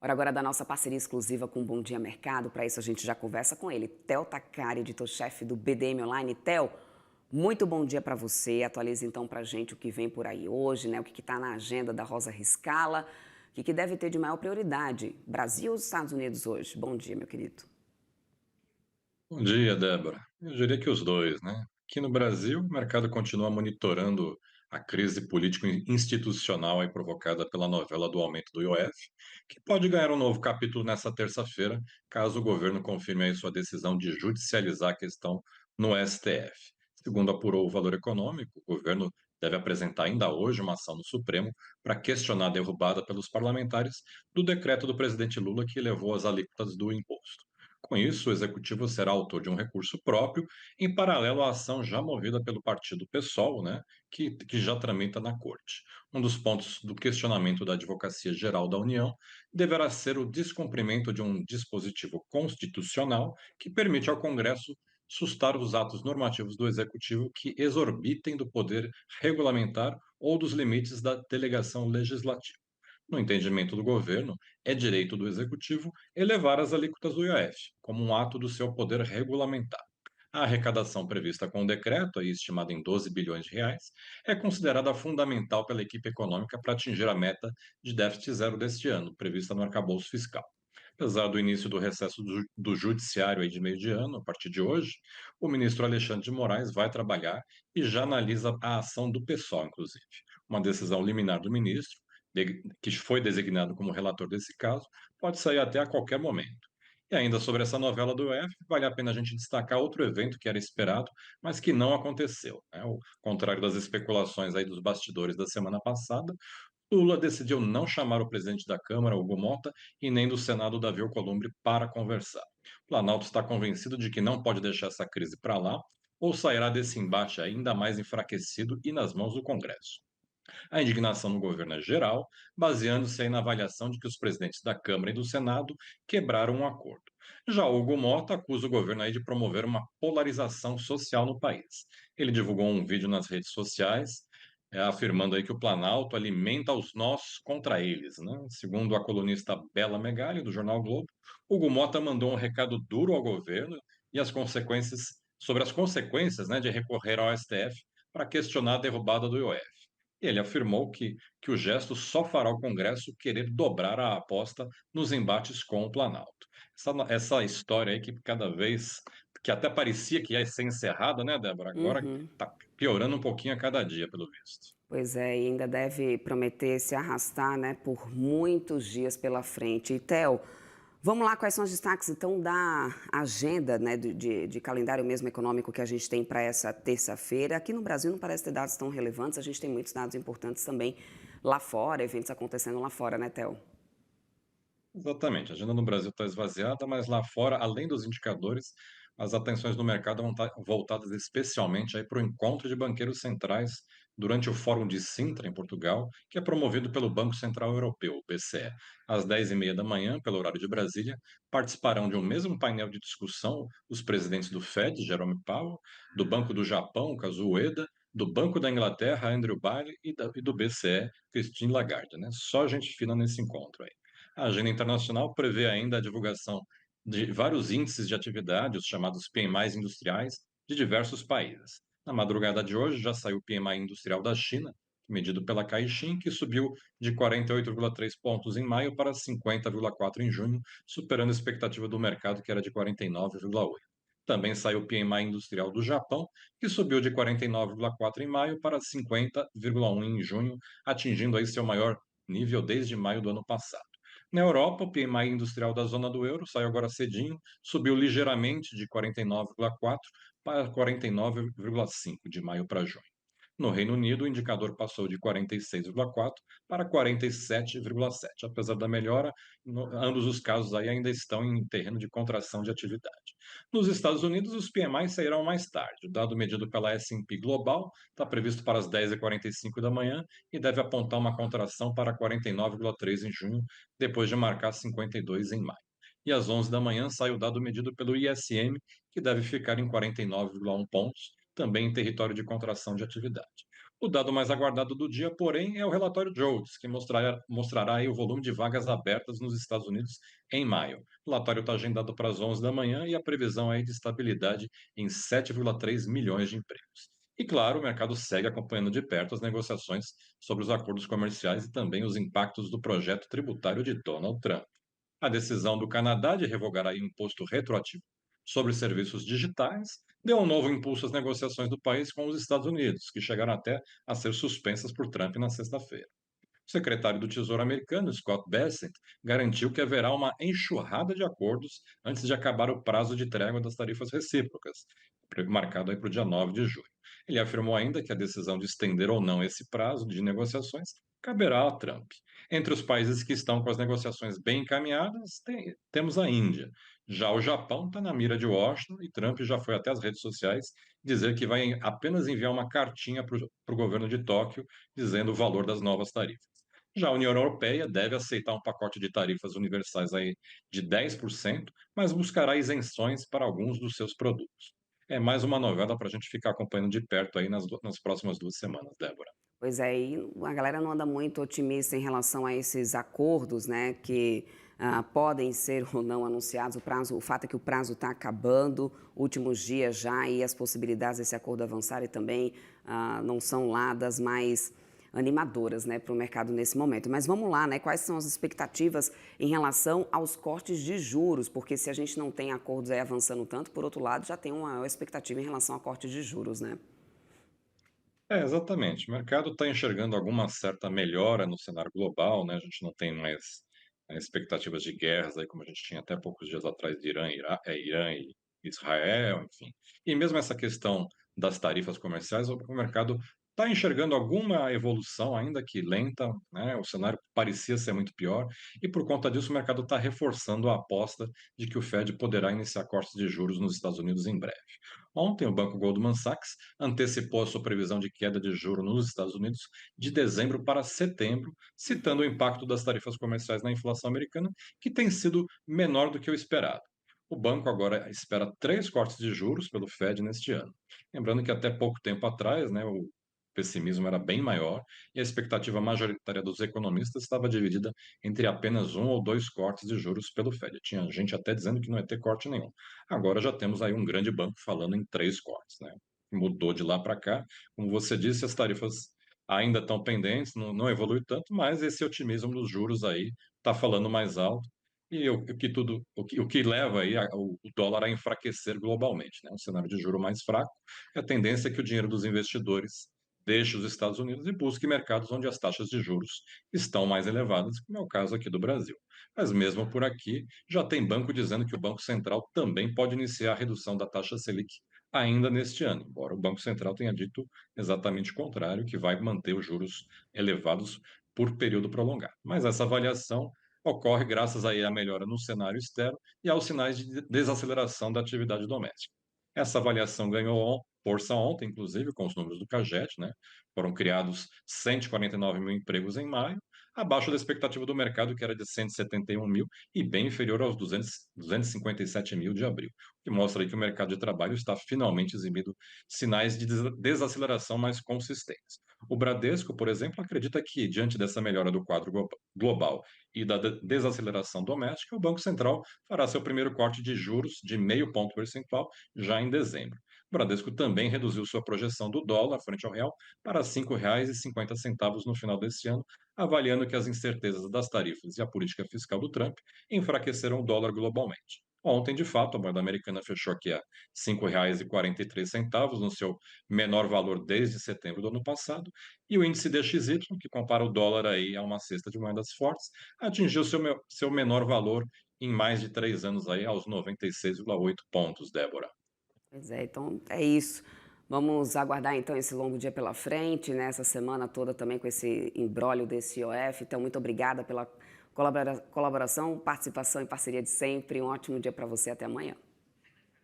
Hora agora da nossa parceria exclusiva com o Bom Dia Mercado. Para isso a gente já conversa com ele, Theo Takari, editor-chefe do BDM Online. Theo, muito bom dia para você. Atualize então para a gente o que vem por aí hoje, né? O que está na agenda da Rosa Riscala, o que deve ter de maior prioridade, Brasil ou os Estados Unidos hoje? Bom dia, meu querido. Bom dia, Débora. Eu diria que os dois, né? Aqui no Brasil, o mercado continua monitorando a crise político-institucional aí provocada pela novela do aumento do IOF, que pode ganhar um novo capítulo nessa terça-feira, caso o governo confirme aí sua decisão de judicializar a questão no STF. Segundo apurou o Valor Econômico, o governo deve apresentar ainda hoje uma ação no Supremo para questionar a derrubada pelos parlamentares do decreto do presidente Lula que elevou as alíquotas do imposto. Com isso, o executivo será autor de um recurso próprio, em paralelo à ação já movida pelo partido PSOL, né, que já tramita na corte. Um dos pontos do questionamento da Advocacia Geral da União deverá ser o descumprimento de um dispositivo constitucional que permite ao Congresso sustar os atos normativos do executivo que exorbitem do poder regulamentar ou dos limites da delegação legislativa. No entendimento do governo, é direito do executivo elevar as alíquotas do IOF, como um ato do seu poder regulamentar. A arrecadação prevista com o decreto, aí estimada em 12 bilhões de reais, é considerada fundamental pela equipe econômica para atingir a meta de déficit zero deste ano, prevista no arcabouço fiscal. Apesar do início do recesso do judiciário aí de meio de ano, a partir de hoje, o ministro Alexandre de Moraes vai trabalhar e já analisa a ação do PSOL, inclusive. Uma decisão liminar do ministro, que foi designado como relator desse caso, pode sair até a qualquer momento. E ainda sobre essa novela do UF, vale a pena a gente destacar outro evento que era esperado, mas que não aconteceu. Né? Ao contrário das especulações aí dos bastidores da semana passada, Lula decidiu não chamar o presidente da Câmara, Hugo Mota, e nem do Senado, Davi Alcolumbre, para conversar. O Planalto está convencido de que não pode deixar essa crise para lá, ou sairá desse embate ainda mais enfraquecido e nas mãos do Congresso. A indignação no governo é geral, baseando-se aí na avaliação de que os presidentes da Câmara e do Senado quebraram um acordo. Já Hugo Mota acusa o governo aí de promover uma polarização social no país. Ele divulgou um vídeo nas redes sociais, afirmando aí que o Planalto alimenta os nós contra eles, né? Segundo a colunista Bela Megali, do jornal Globo, Hugo Mota mandou um recado duro ao governo e sobre as consequências, né, de recorrer ao STF para questionar a derrubada do IOF. Ele afirmou que o gesto só fará o Congresso querer dobrar a aposta nos embates com o Planalto. Essa história aí que até parecia que ia ser encerrada, né, Débora? Agora Uhum. está piorando um pouquinho a cada dia, pelo visto. Pois é, e ainda deve prometer se arrastar, né, por muitos dias pela frente. E, Theo, vamos lá, quais são os destaques, então, da agenda, né, de calendário mesmo econômico que a gente tem para essa terça-feira? Aqui no Brasil não parece ter dados tão relevantes, a gente tem muitos dados importantes também lá fora, eventos acontecendo lá fora, né, Theo? Exatamente. A agenda no Brasil está esvaziada, mas lá fora, além dos indicadores, as atenções do mercado vão estar voltadas especialmente aí para o encontro de banqueiros centrais durante o Fórum de Sintra, em Portugal, que é promovido pelo Banco Central Europeu, o BCE. Às 10h30 da manhã, pelo horário de Brasília, participarão de um mesmo painel de discussão os presidentes do Fed, Jerome Powell, do Banco do Japão, Kazuo Ueda, do Banco da Inglaterra, Andrew Bailey, e do BCE, Christine Lagarde. Né? Só gente fina nesse encontro aí. A agenda internacional prevê ainda a divulgação de vários índices de atividade, os chamados PMIs industriais, de diversos países. Na madrugada de hoje já saiu o PMI industrial da China, medido pela Caixin, que subiu de 48,3 pontos em maio para 50,4 em junho, superando a expectativa do mercado, que era de 49,8. Também saiu o PMI industrial do Japão, que subiu de 49,4 em maio para 50,1 em junho, atingindo aí seu maior nível desde maio do ano passado. Na Europa, o PMI industrial da zona do euro saiu agora cedinho, subiu ligeiramente de 49,4 para 49,5 de maio para junho. No Reino Unido, o indicador passou de 46,4 para 47,7. Apesar da melhora, ambos os casos aí ainda estão em terreno de contração de atividade. Nos Estados Unidos, os PMI sairão mais tarde. O dado medido pela S&P Global está previsto para as 10h45 da manhã e deve apontar uma contração para 49,3 em junho, depois de marcar 52 em maio. E às 11 da manhã sai o dado medido pelo ISM, que deve ficar em 49,1 pontos, também em território de contração de atividade. O dado mais aguardado do dia, porém, é o relatório Rhodes, que mostrará aí o volume de vagas abertas nos Estados Unidos em maio. O relatório está agendado para as 11 da manhã e a previsão aí de estabilidade em 7,3 milhões de empregos. E claro, o mercado segue acompanhando de perto as negociações sobre os acordos comerciais e também os impactos do projeto tributário de Donald Trump. A decisão do Canadá de revogar aí o imposto retroativo sobre serviços digitais deu um novo impulso às negociações do país com os Estados Unidos, que chegaram até a ser suspensas por Trump na sexta-feira. O secretário do Tesouro americano, Scott Bessent, garantiu que haverá uma enxurrada de acordos antes de acabar o prazo de trégua das tarifas recíprocas, marcado aí para o dia 9 de julho. Ele afirmou ainda que a decisão de estender ou não esse prazo de negociações caberá a Trump. Entre os países que estão com as negociações bem encaminhadas, temos a Índia. Já o Japão está na mira de Washington e Trump já foi até as redes sociais dizer que vai apenas enviar uma cartinha para o governo de Tóquio dizendo o valor das novas tarifas. Já a União Europeia deve aceitar um pacote de tarifas universais aí de 10%, mas buscará isenções para alguns dos seus produtos. É mais uma novela para a gente ficar acompanhando de perto aí nas próximas 2 semanas, Débora. Pois é, e a galera não anda muito otimista em relação a esses acordos, né, que podem ser ou não anunciados. O fato é que o prazo está acabando, últimos dias já, e as possibilidades desse acordo avançar e também não são lá das mais animadoras, né, para o mercado nesse momento. Mas vamos lá, né, quais são as expectativas em relação aos cortes de juros? Porque se a gente não tem acordos aí avançando tanto, por outro lado, já tem uma expectativa em relação a corte de juros, né? É, exatamente. O mercado está enxergando alguma certa melhora no cenário global, né? A gente não tem mais expectativas de guerras aí, como a gente tinha até poucos dias atrás de Irã e Israel, enfim. E mesmo essa questão das tarifas comerciais, o mercado está enxergando alguma evolução, ainda que lenta, né? O cenário parecia ser muito pior, e por conta disso o mercado está reforçando a aposta de que o Fed poderá iniciar cortes de juros nos Estados Unidos em breve. Ontem, o banco Goldman Sachs antecipou a sua previsão de queda de juro nos Estados Unidos de dezembro para setembro, citando o impacto das tarifas comerciais na inflação americana, que tem sido menor do que o esperado. O banco agora espera 3 cortes de juros pelo Fed neste ano. Lembrando que até pouco tempo atrás, né, o pessimismo era bem maior e a expectativa majoritária dos economistas estava dividida entre apenas 1 ou 2 cortes de juros pelo Fed. Tinha gente até dizendo que não ia ter corte nenhum. Agora já temos aí um grande banco falando em 3 cortes, né? Mudou de lá para cá. Como você disse, as tarifas ainda estão pendentes, não evolui tanto, mas esse otimismo dos juros aí está falando mais alto. E o que leva aí o dólar a enfraquecer globalmente, né? Um cenário de juro mais fraco, a tendência é que o dinheiro dos investidores deixe os Estados Unidos e busque mercados onde as taxas de juros estão mais elevadas, como é o caso aqui do Brasil. Mas mesmo por aqui, já tem banco dizendo que o Banco Central também pode iniciar a redução da taxa Selic ainda neste ano, embora o Banco Central tenha dito exatamente o contrário, que vai manter os juros elevados por período prolongado. Mas essa avaliação ocorre graças aí à melhora no cenário externo e aos sinais de desaceleração da atividade doméstica. Essa avaliação ganhou força ontem, inclusive, com os números do CAGED, né? Foram criados 149 mil empregos em maio, abaixo da expectativa do mercado, que era de 171 mil, e bem inferior aos 257 mil de abril, o que mostra aí que o mercado de trabalho está finalmente exibindo sinais de desaceleração mais consistentes. O Bradesco, por exemplo, acredita que, diante dessa melhora do quadro global e da desaceleração doméstica, o Banco Central fará seu primeiro corte de juros de 0,5 ponto percentual já em dezembro. O Bradesco também reduziu sua projeção do dólar frente ao real para R$ 5,50 no final deste ano, avaliando que as incertezas das tarifas e a política fiscal do Trump enfraqueceram o dólar globalmente. Ontem, de fato, a moeda americana fechou aqui a R$ 5,43, no seu menor valor desde setembro do ano passado, e o índice DXY, que compara o dólar aí a uma cesta de moedas fortes, atingiu seu menor valor em mais de 3 anos aí, aos 96,8 pontos, Débora. Pois é, então é isso. Vamos aguardar então esse longo dia pela frente, né? Essa semana toda também com esse imbróglio desse IOF. Então, muito obrigada pela colaboração, participação e parceria de sempre. Um ótimo dia para você. Até amanhã.